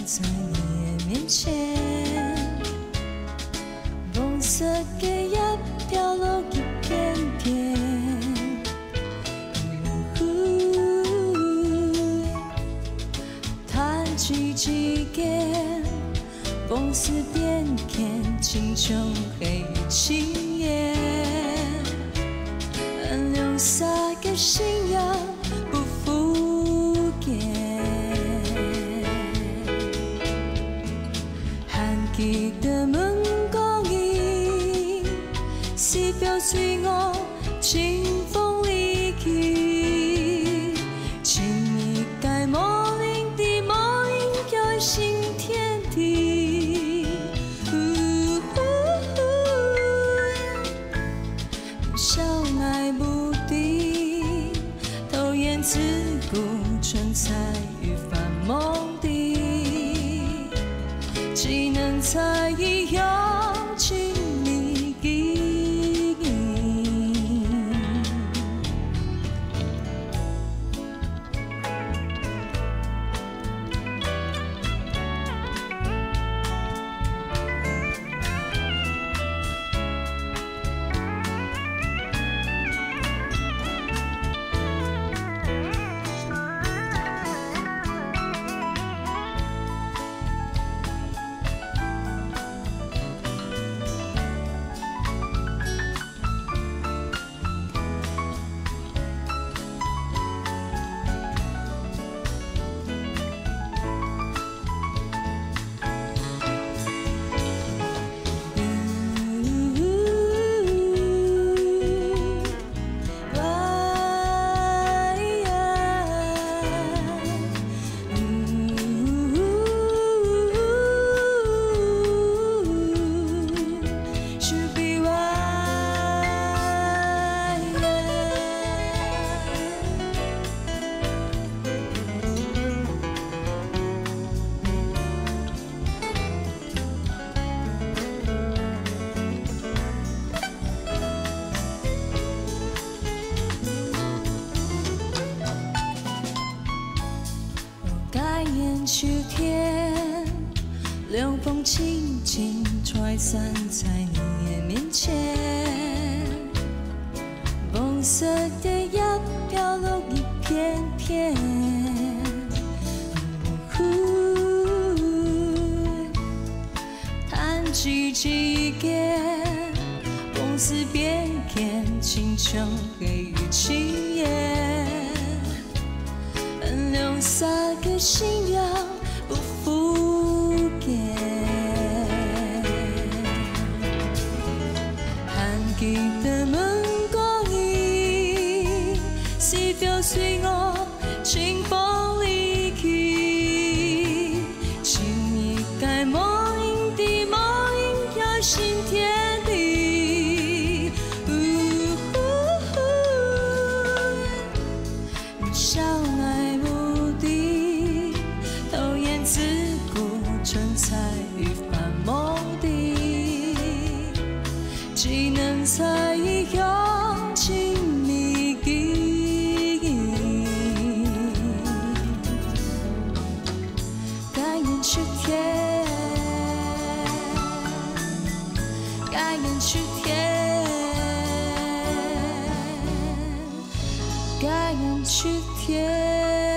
在你的面前，红色的叶飘落一片片，弹起几根，风丝变天，青穹黑与青烟，留下个信仰不复原。 記得問講意，是表隨我清風離去，請你該莫令的莫應有新天地。相愛無敵，偷眼自顧，存在於繁夢地。 只能在意有情你意。秋天，凉风轻轻吹散在你的面前，红色的叶飘落一片片，弹起几根，风丝变天，青穹黑与青烟。 留下个信仰不复原，还記得問過意，是表隨我清風離去，請你該莫應的莫應有新天地。相愛無敵，偷眼自顧，存在於繁夢地，只能在意用情銘記。甘願去天，甘願去天，甘願去天。